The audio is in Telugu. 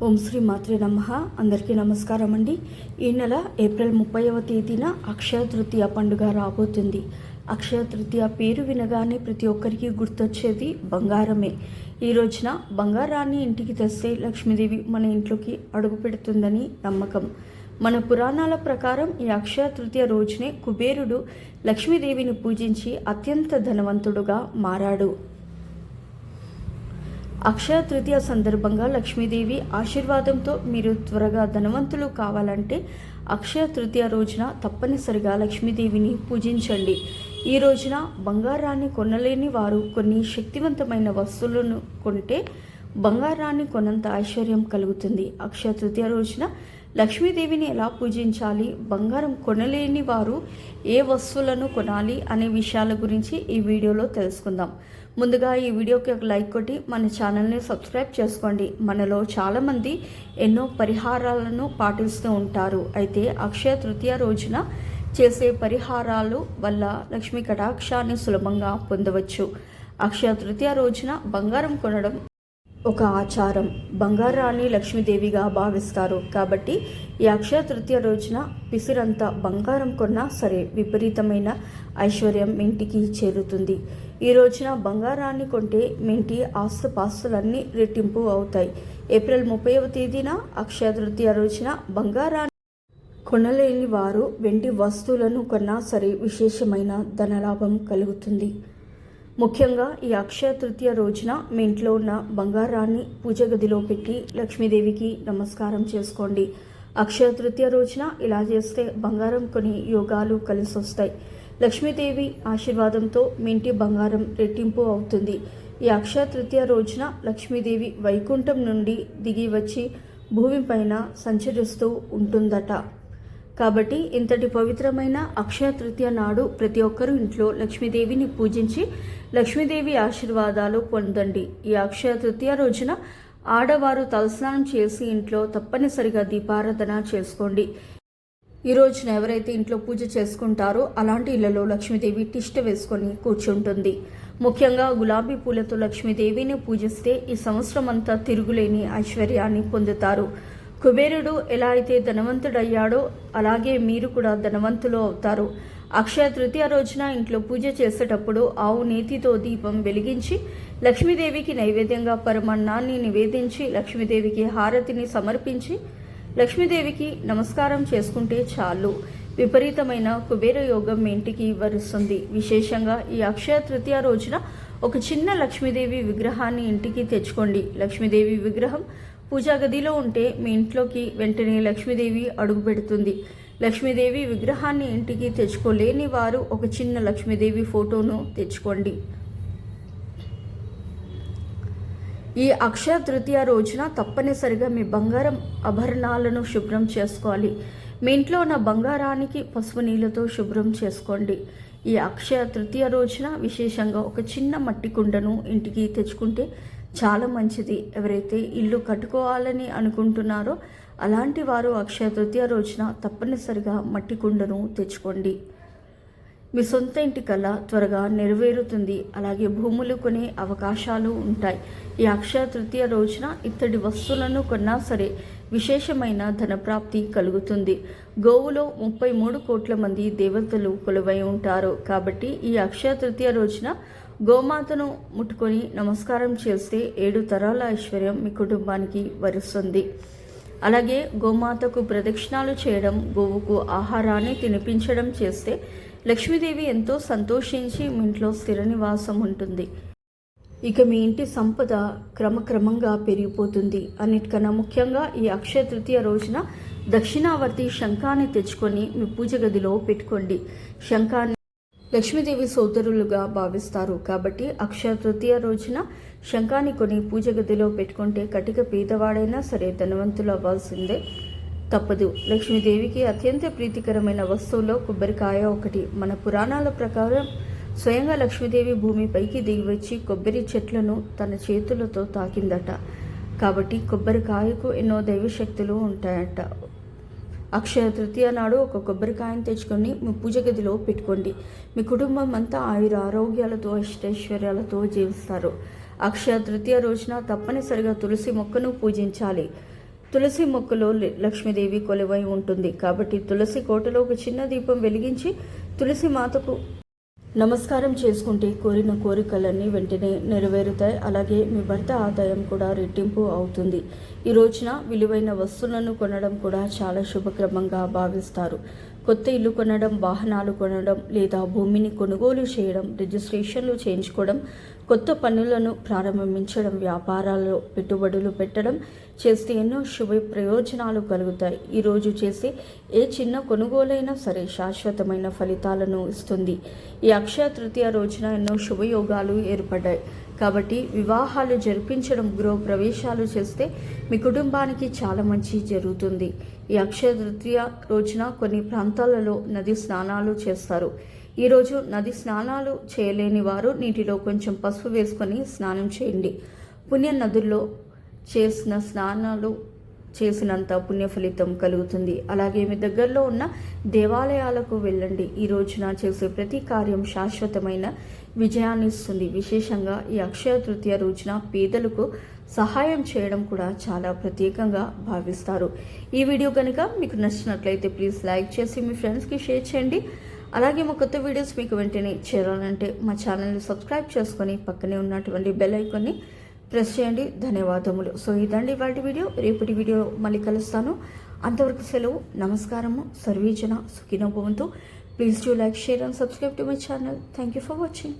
ఓం శ్రీ మాత్రే నమః. అందరికీ నమస్కారం అండి. ఈ నెల ఏప్రిల్ 30వ తేదీన అక్షయ తృతీయ పండుగ రాబోతుంది. అక్షయ తృతీయ పేరు వినగానే ప్రతి ఒక్కరికి గుర్తొచ్చేది బంగారమే. ఈ రోజున బంగారాన్ని ఇంటికి తెస్తే లక్ష్మీదేవి మన ఇంట్లోకి అడుగు పెడుతుందని నమ్మకం. మన పురాణాల ప్రకారం ఈ అక్షయ తృతీయ రోజునే కుబేరుడు లక్ష్మీదేవిని పూజించి అత్యంత ధనవంతుడుగా మారాడు. అక్షయ తృతీయ సందర్భంగా లక్ష్మీదేవి ఆశీర్వాదంతో మీరు త్వరగా ధనవంతులు కావాలంటే అక్షయ తృతీయ రోజున తప్పనిసరిగా లక్ష్మీదేవిని పూజించండి. ఈ రోజున బంగారాన్ని కొనలేని వారు కొన్ని శక్తివంతమైన వస్తువులను కొంటే బంగారాన్ని కొనంత ఐశ్వర్యం కలుగుతుంది. అక్షయ తృతీయ రోజున లక్ష్మీదేవిని ఎలా పూజించాలి, బంగారం కొనలేని వారు ఏ వస్తువులను కొనాలి అనే విషయాల గురించి ఈ వీడియోలో తెలుసుకుందాం. ముందుగా ఈ వీడియోకి ఒక లైక్ కొట్టి మన ఛానల్ని సబ్స్క్రైబ్ చేసుకోండి. మనలో చాలామంది ఎన్నో పరిహారాలను పాటిస్తూ ఉంటారు. అయితే అక్షయ తృతీయ రోజున చేసే పరిహారాలు వల్ల లక్ష్మీ కటాక్షాన్ని సులభంగా పొందవచ్చు. అక్షయ తృతీయ రోజున బంగారం కొనడం ఒక ఆచారం. బంగారాన్ని లక్ష్మీదేవిగా భావిస్తారు. కాబట్టి ఈ అక్షయ తృతీయ రోజున పిసిరంత బంగారం కొన్నా సరే విపరీతమైన ఐశ్వర్యం మీ ఇంటికి చేరుతుంది. ఈ రోజున బంగారాన్ని కొంటే మీ ఇంటి ఆస్తుపాస్తులన్నీ రెట్టింపు అవుతాయి. ఏప్రిల్ 30వ తేదీన అక్షయ తృతీయ రోజున బంగారాన్ని కొనలేని వారు వెండి వస్తువులను కొన్నా సరే విశేషమైన ధనలాభం కలుగుతుంది. ముఖ్యంగా ఈ అక్షయ తృతీయ రోజున మీ ఇంట్లో ఉన్న బంగారాన్ని పూజ గదిలో పెట్టి లక్ష్మీదేవికి నమస్కారం చేసుకోండి. అక్షయ తృతీయ రోజున ఇలా చేస్తే బంగారం కొని యోగాలు కలిసి వస్తాయి. లక్ష్మీదేవి ఆశీర్వాదంతో మీ ఇంటి బంగారం రెట్టింపు అవుతుంది. ఈ అక్షయ తృతీయ రోజున లక్ష్మీదేవి వైకుంఠం నుండి దిగి వచ్చి భూమిపైన సంచరిస్తూ ఉంటుందట. కాబట్టి ఇంతటి పవిత్రమైన అక్షయ తృతీయ నాడు ప్రతి ఒక్కరూ ఇంట్లో లక్ష్మీదేవిని పూజించి లక్ష్మీదేవి ఆశీర్వాదాలు పొందండి. ఈ అక్షయ తృతీయ రోజున ఆడవారు తలస్నానం చేసి ఇంట్లో తప్పనిసరిగా దీపారాధన చేసుకోండి. ఈ రోజున ఎవరైతే ఇంట్లో పూజ చేసుకుంటారో అలాంటి ఇళ్లలో లక్ష్మీదేవి తిష్ట వేసుకొని కూర్చుంటుంది. ముఖ్యంగా గులాబీ పూలతో లక్ష్మీదేవిని పూజిస్తే ఈ సంవత్సరం అంతా తిరుగులేని ఐశ్వర్యాన్ని పొందుతారు. కుబేరుడు ఎలా అయితే ధనవంతుడయ్యాడో అలాగే మీరు కూడా ధనవంతులు అవుతారు. అక్షయ తృతీయ రోజున ఇంట్లో పూజ చేసేటప్పుడు ఆవు నేతితో దీపం వెలిగించి లక్ష్మీదేవికి నైవేద్యంగా పరమాన్నాన్ని నివేదించి లక్ష్మీదేవికి హారతిని సమర్పించి లక్ష్మీదేవికి నమస్కారం చేసుకుంటే చాలు. విపరీతమైన కుబేర యోగం మీ ఇంటికి వరుస్తుంది. విశేషంగా ఈ అక్షయ తృతీయ రోజున ఒక చిన్న లక్ష్మీదేవి విగ్రహాన్ని ఇంటికి తెచ్చుకోండి. లక్ష్మీదేవి విగ్రహం పూజా గదిలో ఉంటే మీ ఇంట్లోకి వెంటనే లక్ష్మీదేవి అడుగు పెడుతుంది. లక్ష్మీదేవి విగ్రహాన్ని ఇంటికి తెచ్చుకోలేని వారు ఒక చిన్న లక్ష్మీదేవి ఫోటోను తెచ్చుకోండి. ఈ అక్షయ తృతీయ రోజున తప్పనిసరిగా మీ బంగారం ఆభరణాలను శుభ్రం చేసుకోవాలి. మీ ఇంట్లో ఉన్న బంగారానికి పసుపు నీళ్ళతో శుభ్రం చేసుకోండి. ఈ అక్షయ తృతీయ రోజున విశేషంగా ఒక చిన్న మట్టి కుండను ఇంటికి తెచ్చుకుంటే చాలా మంచిది. ఎవరైతే ఇల్లు కట్టుకోవాలని అనుకుంటున్నారో అలాంటి వారు అక్షయ తృతీయ రోజున తప్పనిసరిగా మట్టి కుండను తెచ్చుకోండి. మీ సొంత ఇంటి కళ త్వరగా నెరవేరుతుంది. అలాగే భూములు కొనే అవకాశాలు ఉంటాయి. ఈ అక్షయ తృతీయ రోజున ఇత్తడి వస్తువులను కొన్నా సరే విశేషమైన ధనప్రాప్తి కలుగుతుంది. గోవులో 33 కోట్ల మంది దేవతలు కొలువై ఉంటారు. కాబట్టి ఈ అక్షయ తృతీయ రోజున గోమాతను ముట్టుకొని నమస్కారం చేస్తే 7 తరాల ఐశ్వర్యం మీ కుటుంబానికి వరుస్తుంది. అలాగే గోమాతకు ప్రదక్షిణాలు చేయడం, గోవుకు ఆహారాన్ని తినిపించడం చేస్తే లక్ష్మీదేవి ఎంతో సంతోషించి మీ ఇంట్లో స్థిర నివాసం ఉంటుంది. ఇక మీ ఇంటి సంపద క్రమక్రమంగా పెరిగిపోతుంది. అన్నిటికన్నా ముఖ్యంగా ఈ అక్షయ తృతీయ రోజున దక్షిణావర్తి శంఖాన్ని తెచ్చుకొని మీ పూజ గదిలో పెట్టుకోండి. శంఖాన్ని లక్ష్మీదేవి సోదరులుగా భావిస్తారు. కాబట్టి అక్షయ తృతీయ రోజున శంఖాన్ని కొని పూజ గదిలో పెట్టుకుంటే కటిక పేదవాడైనా సరే ధనవంతులు అవ్వాల్సిందే తప్పదు. లక్ష్మీదేవికి అత్యంత ప్రీతికరమైన వస్తువులో కొబ్బరికాయ ఒకటి. మన పురాణాల ప్రకారం స్వయంగా లక్ష్మీదేవి భూమిపైకి దిగివచ్చి కొబ్బరి చెట్లను తన చేతులతో తాకిందట. కాబట్టి కొబ్బరికాయకు ఎన్నో దైవశక్తులు ఉంటాయట. అక్షయ తృతీయ నాడు ఒక కొబ్బరికాయను తెచ్చుకొని మీ పూజ గదిలో పెట్టుకోండి. మీ కుటుంబం అంతా ఆయుర ఆరోగ్యాలతో అష్టైశ్వర్యాలతో జీవిస్తారు. అక్షయ తృతీయ రోజున తప్పనిసరిగా తులసి మొక్కను పూజించాలి. తులసి మొక్కలో లక్ష్మీదేవి కొలువై ఉంటుంది. కాబట్టి తులసి కోటలో ఒక చిన్న దీపం వెలిగించి తులసి మాతకు నమస్కారం చేసుకుంటే కోరిన కోరికలన్నీ వెంటనే నెరవేరుతాయి. అలాగే మీ భర్త ఆదాయం కూడా రెట్టింపు అవుతుంది. ఈ రోజున విలువైన వస్తువులను కొనడం కూడా చాలా శుభక్రమంగా భావిస్తారు. కొత్త ఇల్లు కొనడం, వాహనాలు కొనడం లేదా భూమిని కొనుగోలు చేయడం, రిజిస్ట్రేషన్లు చేయించుకోవడం, కొత్త పనులను ప్రారంభించడం, వ్యాపారాల్లో పెట్టుబడులు పెట్టడం చేస్తే ఎన్నో శుభ ప్రయోజనాలు కలుగుతాయి. ఈరోజు చేసే ఏ చిన్న కొనుగోలైనా సరే శాశ్వతమైన ఫలితాలను ఇస్తుంది. ఈ అక్షయ తృతీయ రోజున ఎన్నో శుభయోగాలు ఏర్పడ్డాయి. కాబట్టి వివాహాలు జరిపించడం, గృహ ప్రవేశాలు చేస్తే మీ కుటుంబానికి చాలా మంచి జరుగుతుంది. ఈ అక్షయ తృతీయ రోజున కొన్ని ప్రాంతాలలో నది స్నానాలు చేస్తారు. ఈరోజు నది స్నానాలు చేయలేని వారు నీటిలో కొంచెం పసుపు వేసుకొని స్నానం చేయండి. పుణ్య నదుల్లో చేసిన స్నానాలు చేసినంత పుణ్య ఫలితం కలుగుతుంది. అలాగే మీ దగ్గరలో ఉన్న దేవాలయాలకు వెళ్ళండి. ఈ రోజున చేసే ప్రతి కార్యం శాశ్వతమైన విజయాన్ని ఇస్తుంది. విశేషంగా ఈ అక్షయ తృతీయ రోజున పేదలకు సహాయం చేయడం కూడా చాలా ప్రత్యేకంగా భావిస్తారు. ఈ వీడియో కనుక మీకు నచ్చినట్లయితే ప్లీజ్ లైక్ చేసి మీ ఫ్రెండ్స్కి షేర్ చేయండి. అలాగే మా కొత్త వీడియోస్ మీకు వెంటనే చేరాలంటే మా ఛానల్ని సబ్స్క్రైబ్ చేసుకొని పక్కనే ఉన్నటువంటి బెల్ ఐకాన్ని ప్రెస్ చేయండి. ధన్యవాదములు. సో ఇదండి ఇవాళ వీడియో. రేపటి వీడియో మళ్ళీ కలుస్తాను. అంతవరకు సెలవు. నమస్కారము. సర్వే జన సుఖినో భవంతు. Please do like, share and subscribe to my channel. Thank you for watching.